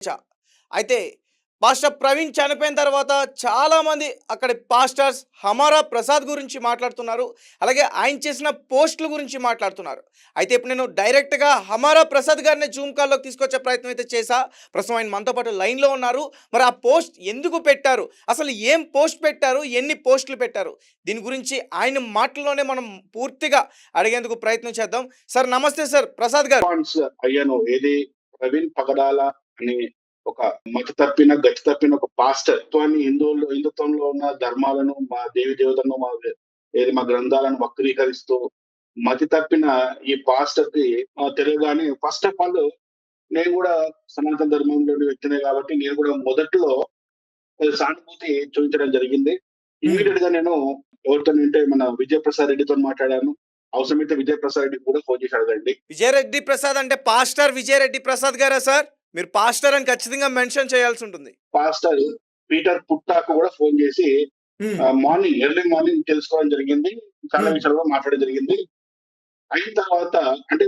చ అయితే పాస్టర్ ప్రవీణ్ చనిపోయిన తర్వాత చాలామంది అక్కడి పాస్టర్స్ హమారా ప్రసాద్ గురించి మాట్లాడుతున్నారు. అలాగే ఆయన చేసిన పోస్టుల గురించి మాట్లాడుతున్నారు. అయితే ఇప్పుడు నేను డైరెక్ట్‌గా హమారా ప్రసాద్ గారిని జూమ్ కాల్‌లోకి తీసుకొచ్చే ప్రయత్నం అయితే చేశా. ప్రస్తుతం ఆయన మనతో పాటు లైన్‌లో ఉన్నారు. మరి ఆ పోస్ట్ ఎందుకు పెట్టారు? అసలు ఏం పోస్ట్ పెట్టారు? ఎన్ని పోస్టులు పెట్టారు? దీని గురించి ఆయన మాటల్లోనే మనం పూర్తిగా అడిగేందుకు ప్రయత్నం చేద్దాం. సార్ నమస్తే సార్ ప్రసాద్ గారు. రెస్పాన్స్ అయ్యాను. ఏది ప్రవీణ్ పగడాల అని ఒక మతి తప్పిన, గతి తప్పిన ఒక పాస్టర్ హిందుత్వంలో ఉన్న ధర్మాలను, మా దేవి దేవతలను, మా గ్రంథాలను వక్రీకరిస్తూ మతి తప్పిన ఈ పాస్టర్‌కి తెలియగానే ఫస్ట్ ఆఫ్ ఆల్ నేను గూడా సనాతన ధర్మంలోని వ్యక్తినే కాబట్టి నేను కూడా మొదట్లో సానుభూతి చూపించడం జరిగింది. ఇమ్మీడియేట్ గా నేను ఎవరితోనంటే మన విజయప్రసాద్ రెడ్డితోని మాట్లాడాను. అవసరమైతే విజయప్రసాద్ రెడ్డికి కూడా ఫోన్ చేసి అడగండి. విజయరెడ్డి ప్రసాద్ అంటే పాస్టర్ విజయరెడ్డి ప్రసాద్ గారా సార్? మీరు పాస్టర్ అని ఖచ్చితంగా మెన్షన్ చేయాల్సి ఉంటుంది. పాస్టర్ పీటర్ పుట్టాకు కూడా ఫోన్ చేసి హ్మ్. ఎర్లీ మార్నింగ్ తెలుసుకోవడం జరిగింది. చాలా హ్మ్. విషయాలు కూడా మాట్లాడడం జరిగింది. అయిన తర్వాత అంటే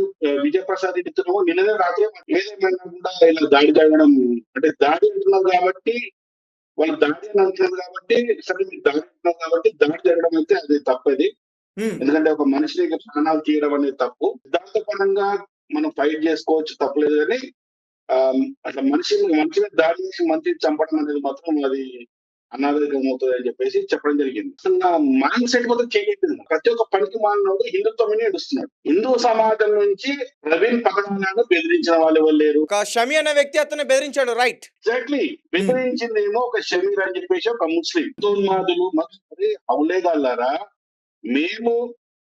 విజయప్రసాద్ రెడ్డితో నిన్ననే రాత్రి ఏదేమైనా కూడా ఇలా దాడి జరగడం అంటే దాడి అంటున్నారు కాబట్టి వాళ్ళు దాడి అని అంటున్నారు కాబట్టి సరే మీరు దాడి అంటున్నారు కాబట్టి దాడి జరగడం అయితే అది తప్పది. హ్మ్. ఎందుకంటే ఒక మనిషిని ప్రాణాలు తీయడం అనేది తప్పు. సిద్ధాంత పరంగా మనం ఫైట్ చేసుకోవచ్చు తప్పులేదు కానీ అట్లా మనిషి మీద దాడి చేసి మనిషిని చంపడం అనేది మాత్రం అది అనాగరికం అవుతుంది అని చెప్పేసి చెప్పడం జరిగింది. అసలు నా మైండ్ సెట్ మొత్తం చేంజ్ అయిపోయింది. ప్రతి ఒక్క పనికి మాలినోడు హిందుత్వం మీద ఏడుస్తున్నాడు. హిందూ సమాజం నుంచి ప్రవీణ్ పగడాలను బెదిరించిన వాళ్ళు ఎవరు లేరు. ఒక షమి అనే వ్యక్తి అతన్ని బెదిరించాడు రైట్. ఎగ్జాక్ట్లీ హ్మ్. బెదిరించిందేమో ఒక షమీర్ అని చెప్పేసి ఒక ముస్లిం ఉన్మాదులు మరి హౌలేగాళ్ళారా మేము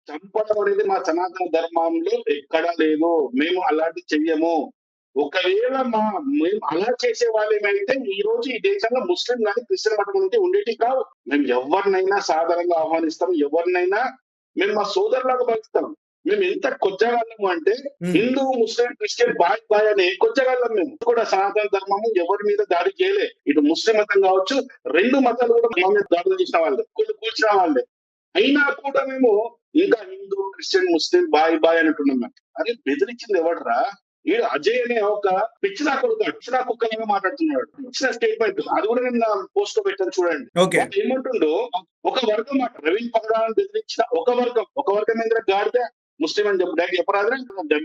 చంపడం అనేది మా సనాతన ధర్మంలో ఎక్కడా లేదు. మేము అలాంటివి చెయ్యము. ఒకవేళ మేము అలా చేసే వాళ్ళేమైతే ఈ రోజు ఈ దేశంలో ముస్లిం గాని, క్రిస్టియన్ మతం ఉంటే ఉండేటివి కావు. మేము ఎవరినైనా సాధారణంగా ఆహ్వానిస్తాం. ఎవరినైనా మేము మా సోదరులాగా భావిస్తాం. మేము ఎంత కొచ్చగాళ్ళము అంటే హ్మ్. హిందూ, ముస్లిం, క్రిస్టియన్ బాయ్ బాయ్ అనే కొచ్చగాళ్ళం మేము. కూడా సనాతన ధర్మము ఎవరి మీద దాడి చేయలే. ఇటు ముస్లిం మతం కావచ్చు, 2 మతాలు కూడా మా మీద దాడులు చేసిన వాళ్ళే. కూల్చిన వాళ్ళే. అయినా కూడా మేము ఇంకా హిందూ, క్రిస్టియన్, ముస్లిం బాయ్ బాయ్ అంటున్నాం మేము. అరే బెదిరించింది ఎవడ్రా? ఈడు అజయ్ అనే ఒక పిచ్చినా కొడుకు పిచ్చినా కుక్కలాగా మాట్లాడుతున్నాడు. ఇచ్చిన స్టేట్మెంట్ అది కూడా నేను నా పోస్ట్ లో పెట్టాను చూడండి. ఓకే. వాడు ఏమంటుండో ఒక వర్గం మాట ప్రవీణ్ పగడాలను బెదిరించిన ఒక వర్గం ఏంటంటే గాడిద ముస్లిం అని చెప్పు డైరెక్ట్ చెప్పరాదు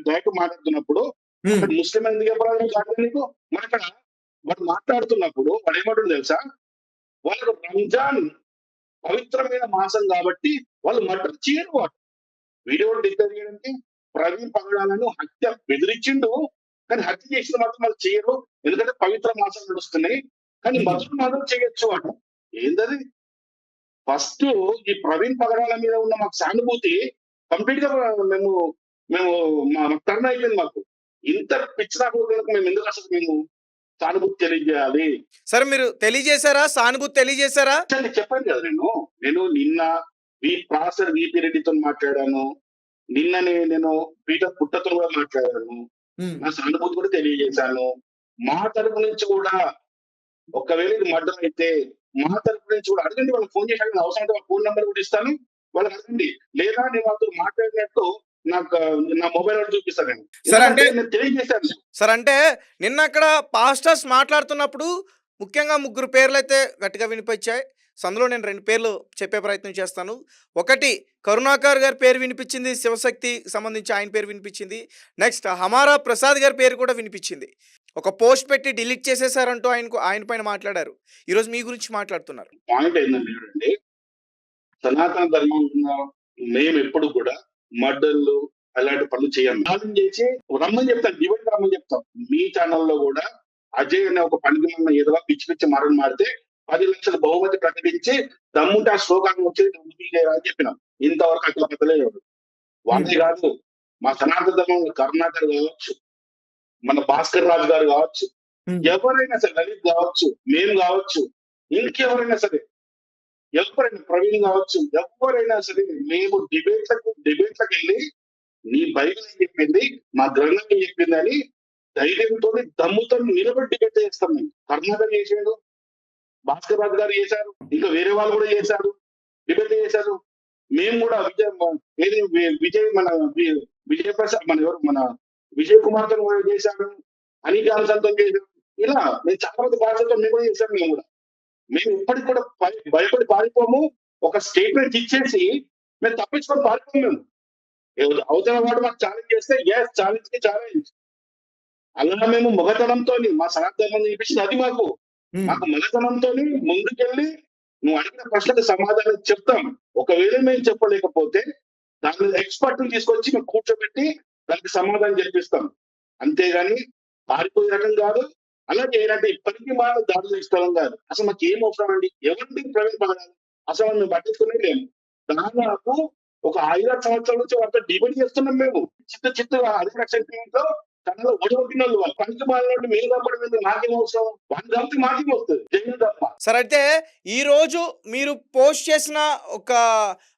డైరెక్ట్ మాట్లాడుతున్నప్పుడు హ్మ్. అక్కడ ముస్లిం ఎందుకు చెప్పరాదు గాడిద నీకు మరి అక్కడ వాడు మాట్లాడుతున్నప్పుడు వాడు ఏమంటుండో తెలుసా వాళ్ళకు రంజాన్ పవిత్రమైన మాసం కాబట్టి వాళ్ళు మటర్ చేయరు వాడు వీడియో డిక్లేర్ చేయడానికి ప్రవీణ్ పగడాలను హత్య బెదిరించిండు కానీ హత్య చేసిన మాత్రం వాళ్ళు చేయరు ఎందుకంటే పవిత్ర మాసాలు నడుస్తున్నాయి కానీ హ్మ్. మధురు మాత్రం చేయొచ్చు వాడు ఏంటది ఫస్ట్ ఈ ప్రవీణ్ పగడాల మీద ఉన్న మాకు సానుభూతి కంప్లీట్ గా మేము మేము మాకు టర్న్ అయిపోయింది మాకు ఇంత పిచ్చిన మేము ఎందుకు అసలు మేము సానుభూతి తెలియజేయాలి సరే మీరు తెలియజేశారా? సానుభూతి తెలియజేశారా? చెప్పాను కదా నేను నిన్న ప్రాసర్ విపి రెడ్డితో మాట్లాడాను నిన్ననే నేను పీటర్ పుట్టతో కూడా మాట్లాడాను హ్మ్. నా సానుభూతి కూడా తెలియజేశాను మా తరపు నుంచి కూడా ఒకవేళ ఇది మర్డర్ అయితే మా తరపు నుంచి కూడా అడగండి వాళ్ళకి ఫోన్ చేసి అడగండి అవసరం అయితే వాళ్ళ ఫోన్ నెంబర్ కూడా ఇస్తాను వాళ్ళకి అడగండి లేదా నేను వాళ్ళతో మాట్లాడినట్టు నాకు నా మొబైల్ కూడా చూపిస్తాను సరే అంటే నేను తెలియజేశాను సార్ అంటే నిన్న అక్కడ పాస్టర్స్ మాట్లాడుతున్నప్పుడు ముఖ్యంగా ముగ్గురు పేర్లయితే గట్టిగా వినిపించాయి. సో, అందులో నేను 2 పేర్లు చెప్పే ప్రయత్నం చేస్తాను. ఒకటి కరుణాకర్ గారి పేరు వినిపించింది. శివశక్తికి సంబంధించి ఆయన పేరు వినిపించింది. నెక్స్ట్ హమారా ప్రసాద్ గారి పేరు కూడా వినిపించింది. ఒక పోస్ట్ పెట్టి డిలీట్ చేసేసారంటూ ఆయన పైన మాట్లాడారు. ఈరోజు మీ గురించి మాట్లాడుతున్నారు. పాయింట్ ఏంటంటే చూడండి సనాతన ధర్మం మేము ఎప్పుడు కూడా మర్డర్లు అలాంటి పనులు చేయం ఛాలెంజ్ చేసి రమ్మని చెప్తాం డిబేట్ రమ్మని చెప్తాం మీ ఛానల్లో కూడా అజయ్ అనే ఒక పనికి మన ఏదో పిచ్చి పిచ్చి మరణం మాడితే 10 లక్షల బహుమతి ప్రకటించి దమ్ముంటే ఆ శ్లోకాన్ని వచ్చి డబ్బు తీయలేరా అని చెప్పినాం ఇంతవరకు అట్లా పట్టలేదు వాళ్ళే కాదు మా సనాతన ధర్మం కరుణాకర్ కావచ్చు మన భాస్కర్ రాజు గారు కావచ్చు హ్మ్. ఎవరైనా సరే లలిత్ కావచ్చు మేము కావచ్చు ఇంకెవరైనా సరే ఎవరైనా ప్రవీణ్ కావచ్చు ఎవరైనా సరే మేము డిబేట్లకు వెళ్ళి నీ బైబిల్ ఏం చెప్పింది మా గ్రంథం ఏం చెప్పింది అని ధైర్యంతో దమ్ముతో నిలబడి డిబేట్ చేస్తాం మేము కర్ణాకర్ చేశాడు భాస్కర్ రాజు గారు చేశారు ఇంకా వేరే వాళ్ళు కూడా చేశారు డిబేట్ చేశారు మేము కూడా విజయ్ మన విజయ్ ప్రసాద్ మన ఎవరు మన విజయ్ కుమార్ తో చేశాడు అనికాంశంతో చేశాడు ఇలా మేము చాలా మంది బాధ్యతలు మేము కూడా చేసాం. మేము ఇప్పటికి కూడా భయపడి పారిపోము. ఒక స్టేట్మెంట్ ఇచ్చేసి మేము తప్పించుకొని పారిపోము మేము. అవతల వాడు మాకు ఛాలెంజ్ చేస్తే ఛాలెంజ్ కి ఛాలెంజ్. అలా మేము మొగతనంతోని మా సనాతనం చూపించింది అది మాకు. మాకు మొగతనంతోని ముందుకెళ్ళి నువ్వు అడిగిన ప్రశ్నకు సమాధానం చెప్తాం. ఒకవేళ మేము చెప్పలేకపోతే దాని మీద ఎక్స్పర్ట్ తీసుకొచ్చి మేము కూర్చోబెట్టి దానికి సమాధానం చెప్పిస్తాం. అంతేగాని పారిపోయే రకం కాదు. అలాగే ఏంటంటే ఇప్పటికీ మన దాడులు ఇష్టం కాదు. అసలు మాకు ఏం అవసరం అండి? ఎవరిని ప్రవీణ్ పగడాలి అసలు మేము పట్టించుకునే లేము. దాదాపు ఒక 5-6 సంవత్సరాల నుంచి వాళ్ళతో డిబేట్ చేస్తున్నాం మేము. చిత్తుగా అధికార టీంలో తనలో ఒడిగొట్టిన వాళ్ళు పనికి మారినట్టు మేము తప్పడం మాకేం అవసరం? వాళ్ళు తప్పితే మాకేం వస్తుంది జైలు తప్ప. సార్ అయితే ఈ రోజు మీరు పోస్ట్ చేసిన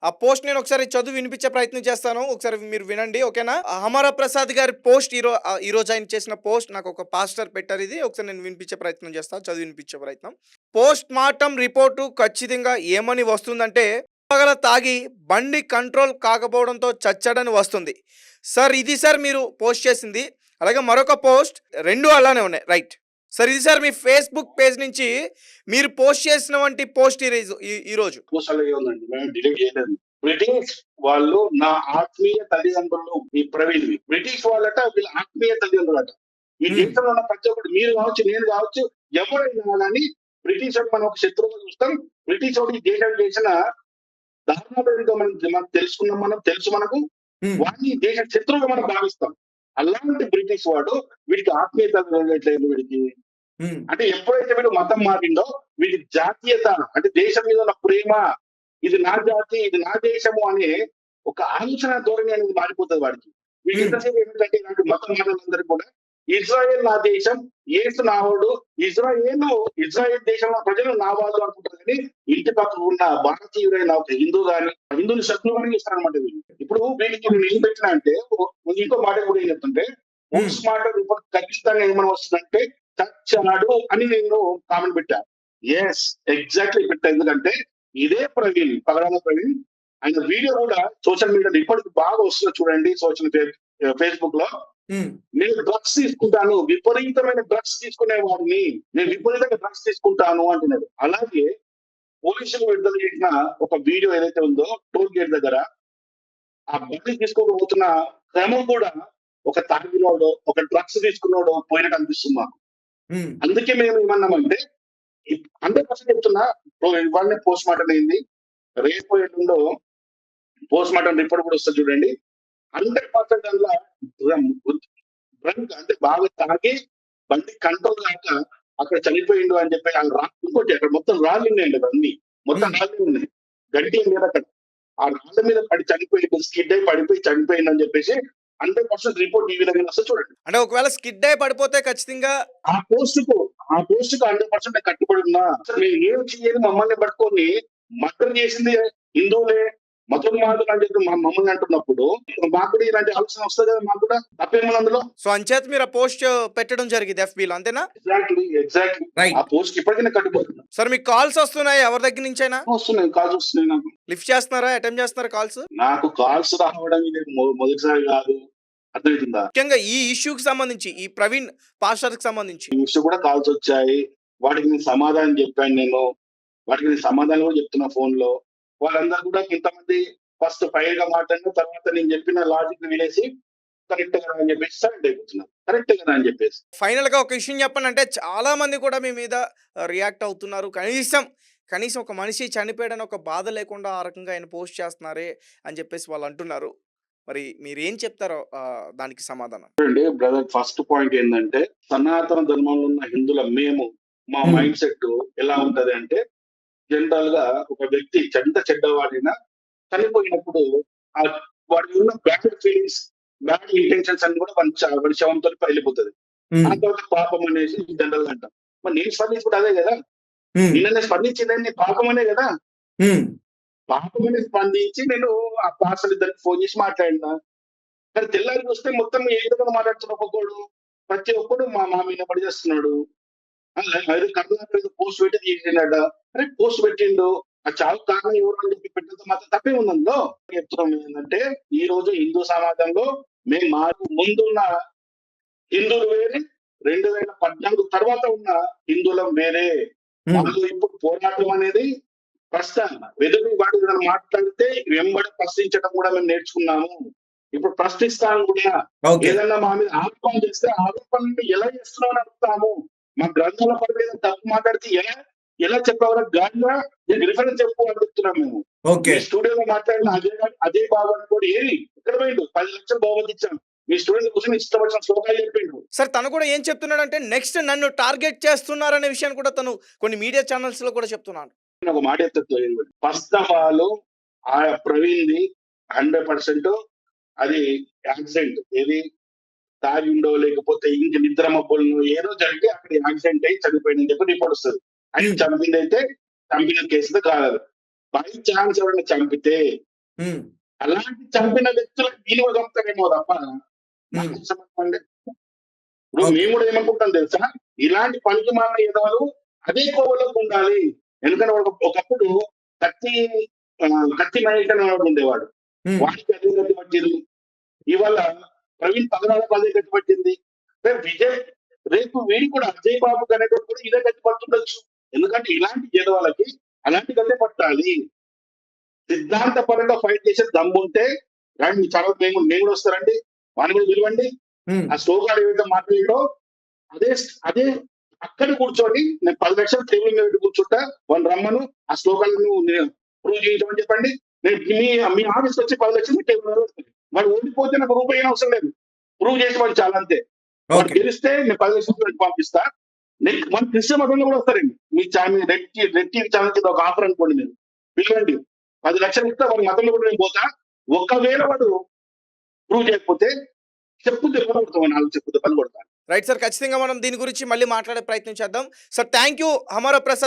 ఆ పోస్ట్ నేను ఒకసారి చదువు వినిపించే ప్రయత్నం చేస్తాను. ఒకసారి మీరు వినండి, ఓకేనా? హమారా ప్రసాద్ గారి పోస్ట్ ఈ రోజు ఆయన చేసిన పోస్ట్ నాకు ఒక పాస్టర్ పెట్టారు. ఇది ఒకసారి నేను వినిపించే ప్రయత్నం చేస్తాను, చదువు వినిపించే ప్రయత్నం. పోస్ట్ మార్టం రిపోర్టు ఖచ్చితంగా ఏమని వస్తుందంటే పగల తాగి బండి కంట్రోల్ కాకపోవడంతో చచ్చాడని వస్తుంది. సార్ ఇది సార్ మీరు పోస్ట్ చేసింది. అలాగే మరొక పోస్ట్ 2 అలానే ఉన్నాయి, రైట్ సార్. ఇది సార్ మీ ఫేస్బుక్ పేజ్ నుంచి మీరు పోస్ట్ చేసిన వంటి పోస్ట్ ఈరోజు ఉందండి. మేము డిలీట్ చేయలేదు. బ్రిటిష్ వాళ్ళు నా ఆత్మీయ తల్లిదండ్రులు ఈ ప్రవీణ్. బ్రిటిష్ వాళ్ళట వీళ్ళ ఆత్మీయ తల్లిదండ్రులట. ఈ దేశంలో ఉన్న ప్రతి ఒక్కటి మీరు కావచ్చు, నేను కావచ్చు, ఎవరైనా కానీ బ్రిటిష్ వాడు మనం ఒక శత్రువుగా చూస్తాం. బ్రిటిష్ వాడు ఈ దేశం చేసిన దారుణాలు ఏంటో మనం తెలుసుకున్నాం. తెలుసు మనకు. వాడిని దేశ శత్రువుగా మనం భావిస్తాం. అలాంటి బ్రిటిష్ వాడు వీడికి ఆత్మీయత ఉండట్లేదు. వీడికి అంటే ఎప్పుడైతే వీడు మతం మారిందో వీడి జాతీయత అంటే దేశం మీద ఉన్న ప్రేమ, ఇది నా జాతి, ఇది నా దేశము అనే ఒక ఆలోచన ధోరణి అనేది మారిపోతుంది వాడికి. వీడికి ఎంతసేపు ఏంటంటే ఇలాంటి మతం మాటలందరూ కూడా ఇజ్రాయెల్ నా దేశం, యేసు నావాడు, ఇజ్రాయెల్ దేశంలో ప్రజలు నా వాళ్ళు అనుకుంటారు. కానీ ఇంటి పక్కన ఉన్న భారతీయుడైన ఒక హిందూ గాని హిందువుని శత్రువుని ఇస్తారనమాట వీళ్ళు. ఇప్పుడు వీళ్ళకి నేను ఏం పెట్టినా అంటే ఇంకో మాట కూడా ఏం చెప్తుంటే పోస్ట్ మార్టం రిపోర్ట్ ఖచ్చితంగా ఏమని వస్తుందంటే చచ్చాడు అని నేను కామెంట్ పెట్టా. ఎగ్జాక్ట్లీ పెట్టా. ఎందుకంటే ఇదే ప్రవీణ్, పగడాల ప్రవీణ్, ఆయన వీడియో కూడా సోషల్ మీడియాలో ఇప్పటికి బాగా వస్తుంది చూడండి. ఫేస్బుక్ లో నేను డ్రగ్స్ తీసుకుంటాను, విపరీతమైన డ్రగ్స్ తీసుకునే వాడిని, నేను విపరీతంగా డ్రగ్స్ తీసుకుంటాను అంటున్నాడు. అలాగే పోలీసులు విడుదల చేసిన ఒక వీడియో ఏదైతే ఉందో టోల్ గేట్ దగ్గర ఆ బండి తీసుకోకపోతున్న క్రమం కూడా ఒక తాగినోడు, ఒక డ్రగ్స్ తీసుకున్నాడు పోయినట్టు అనిపిస్తుంది మాకు. అందుకే మేము ఏమన్నామంటే 100% చెప్తున్నా, ఇవాళ పోస్ట్ మార్టం అయింది, రేపు ఎల్లుండో పోస్ట్ మార్టం రిపోర్ట్ కూడా వస్తుంది చూడండి. 100% అందులో డ్రంక్ అంటే బాగా తాగి బండి కంట్రోల్ కాక అక్కడ చనిపోయిండు అని చెప్పి ఇంకోటి అక్కడ మొత్తం రాళ్ళు ఉన్నాయండి. అన్ని మొత్తం రాళ్ళు ఉన్నాయి, గడ్డి మీద అక్కడ ఆ రాళ్ళ మీద పడి చనిపోయింది, స్కిడ్ అయి పడిపోయి చనిపోయింది అని చెప్పేసి 100% రిపోర్ట్ ఈ విధంగా వస్తే చూడండి. అంటే ఒకవేళ స్కిడ్ అయి పడిపోతే ఖచ్చితంగా ఆ పోస్ట్ కు 100% కట్టుబడి ఉన్నా. నేను ఏం చేయని మమ్మల్ని పట్టుకొని మర్డర్ చేసింది హిందువులే, మతం మాత్రం అని చెప్పి మమ్మల్ని అంటున్నప్పుడు మాకు కూడా ఇలాంటి ఆలోచన వస్తుంది కదా. మాకు కూడా తప్పేమో అందులో. సో అంచేత మీరు ఆ పోస్ట్ పెట్టడం జరిగింది FB లో, అంతేనా? ఎగ్జాక్ట్లీ ఆ పోస్ట్ ఇప్పటికైనా కట్టుబడుతుంది. సార్ మీకు కాల్స్ వస్తున్నాయి ఎవరి దగ్గర నుంచి అయినా? వస్తున్నాయి, కాల్స్ వస్తున్నాయి. నాకు లిఫ్ట్ చేస్తున్నారా, అటెంప్ట్ చేస్తున్నారా కాల్స్? నాకు కాల్స్ రావడం ఇది మొదటిసారి కాదు, అర్థమవుతుందా? ముఖ్యంగా ఈ ఇష్యూకి సంబంధించి, ఈ ప్రవీణ్ పాస్టర్ కి సంబంధించి ఈ ఇష్యూ కూడా కాల్స్ వచ్చాయి. వాటికి నేను సమాధానం చెప్పాను. వాటికి నేను సమాధానం కూడా చెప్తున్నా ఫోన్ లో. వాళ్ళందరూ కూడా ఇంతమంది ఫస్ట్ ఫైర్ గా మాట్లాడిన తర్వాత నేను చెప్పిన లాజిక్ వినేసి కరెక్ట్ కదా అని చెప్పేసి సరెండ్ అయిపోతున్నారు. కరెక్ట్ కదా అని చెప్పేసి ఫైనల్ గా ఒక విషయం చెప్పండి. అంటే చాలా మంది కూడా మీ మీద రియాక్ట్ అవుతున్నారు. కనీసం ఒక మనిషి చనిపోయాడని ఒక బాధ లేకుండా ఆ రకంగా ఆయన పోస్ట్ చేస్తున్నారే అని చెప్పేసి వాళ్ళు అంటున్నారు. మరి మీరు ఏం చెప్తారో దానికి సమాధానం? చూడండి బ్రదర్, ఫస్ట్ పాయింట్ ఏంటంటే సనాతన ధర్మంలో ఉన్న హిందువుల మా మైండ్ సెట్ ఎలా ఉంటది అంటే, జనరల్ గా ఒక వ్యక్తి చెడ్డవాడైనా చనిపోయినప్పుడు వాడి ఉన్న బ్యాడ్ ఫీలింగ్స్, బ్యాడ్ ఇంటెన్షన్స్ అన్ని కూడా వాడి శవంతో వెళ్ళిపోతుంది. ఆ తర్వాత పాపం అనేసి జనరల్ గా అంటాం. మరి నేను స్పందించుకుంటే అదే కదా, నిన్న స్పందించిందని పాపం అనే కదా. పాపం అని స్పందించి నేను ఆ పాస్టర్ ఇద్దరికి ఫోన్ చేసి మాట్లాడినా. కానీ తెల్లారి వస్తే మొత్తం ఏ విధంగా మాట్లాడుతున్న ఒక్కొక్కడు, ప్రతి ఒక్కడు మా మీద పడి చేస్తున్నాడు. కర్ణాటక పోస్ట్ పెట్టి తీసిండట. అరే పోస్ట్ పెట్టిండు, ఆ చావు కారణం ఎవరు అని చెప్పి పెట్టడంతో మాత్రం తప్పే ఉందంలో. చెప్తున్నాం ఏంటంటే ఈ రోజు హిందూ సమాజంలో మేము ముందున్న హిందువులు వేరే, 2014 తర్వాత ఉన్న హిందువులం వేరే. వాళ్ళు ఇప్పుడు పోరాటం అనేది వెదురు వాడు ఏదైనా మాట్లాడితే వెంబడి ప్రశ్నించడం కూడా మేము నేర్చుకున్నాము. ఇప్పుడు ప్రశ్నిస్తాను కూడా. ఓకే. ఏదన్నా మా మీద ఆరోపణ చేస్తే ఆరోపణలు ఎలా చేస్తున్నావు అని అడుగుతాము. మా గ్రంథాల పడి మీద తప్పు మాట్లాడితే ఎలా చెప్పగలరా గాడిగా దీనికి రిఫరెన్స్ చెప్పు అడుగుతున్నాం మేము. ఓకే. మీ స్టూడియోలో మాట్లాడిన అదే బాబు కూడా ఏది ఎక్కడ పోయిండు? 10 లక్షలు బహుమతి ఇచ్చాను. మీ స్టూడియో కూర్చొని ఇష్టపడిన శ్లోకాలు చెప్పిండు. సార్ తను కూడా ఏం చెప్తున్నాడంటే నెక్స్ట్ నన్ను టార్గెట్ చేస్తున్నారనే విషయాన్ని కూడా తను కొన్ని మీడియా ఛానల్స్ లో కూడా చెప్తున్నాడు. ఒక మాట ఎత్తుతుంది. ఫస్ట్ ఆఫ్ ఆల్ ఆ ప్రవీణ్ది 100% అది యాక్సిడెంట్. ఏది తాగి ఉండో లేకపోతే ఇంక నిద్ర మబ్బులను ఏదో జరిగి అక్కడ యాక్సిడెంట్ అయ్యి చనిపోయిందని చెప్పి రిపోర్ట్ వస్తుంది. అది చంపిన కేసులో కాదు. బై ఛాన్స్ ఎవరైనా చంపితే అలాంటి చంపిన వ్యక్తులకు విలువ చంపుతారేమో తప్ప నాకు చెప్పండి. ఇప్పుడు మేము కూడా ఏమనుకుంటాం తెలుసా, ఇలాంటి పనికి మాలిన ఎదవలు అదే కోవలోకి ఉండాలి. ఎందుకంటే ఒకప్పుడు కత్తి మహేష్ అనేవాడు ఉండేవాడు. వాడికి అదే గతి పట్టింది. ఇవాళ ప్రవీణ్ పగడాలకు అదే గతి పట్టింది. రేపు వీడి కూడా అజయ్ బాబు అనేటువంటి కూడా ఇదే గతి పట్టుండొచ్చు. ఎందుకంటే ఇలాంటి ఎదవలకి అలాంటి గతి పట్టాలి. సిద్ధాంతపరంగా ఫైట్ చేసే దమ్ముంటే కానీ మీ తర్వాత మేము కూడా వస్తారండి. వాడిని కూడా పిలవండి. ఆ శ్లోకాలు ఏవైతే మాట్లాడో అదే అక్కడ కూర్చొని నేను 10 లక్షలు టేబుల్ మీద కూర్చుంటా, వాళ్ళు రమ్మను ఆ శ్లోకాలను ప్రూవ్ చేయించమని చెప్పండి. నేను మీ ఆఫీస్కి వచ్చి 10 లక్షలు టేబుల్ మీద పెడతాను. వాడు ఓడిపోతే నాకు రూపాయి అవసరం లేదు. ప్రూవ్ చేసి వాళ్ళు చాలా అంతే. వాడు గెలిస్తే నేను 10 లక్షలు పంపిస్తా. మన క్రిస్టియన్ మతంలో కూడా వస్తారండి. మీ రెడ్ టీవీ ఛానల్ కింద ఒక ఆఫర్ అనుకోండి, మీరు పిలవండి. 10 లక్షలు ఇస్తే వాడి మతంలో కూడా నేను పోతా. ఒకవేళ వాడు ప్రూవ్ చేయకపోతే చెప్పు దెబ్బలు కొడతాం, 4 చెప్పు దెబ్బలు కొడతాను. రైట్ సార్, ఖచ్చితంగా మనం దీని గురించి మళ్ళీ మాట్లాడే ప్రయత్నం చేద్దాం. Sir thank you Hamara Prasad.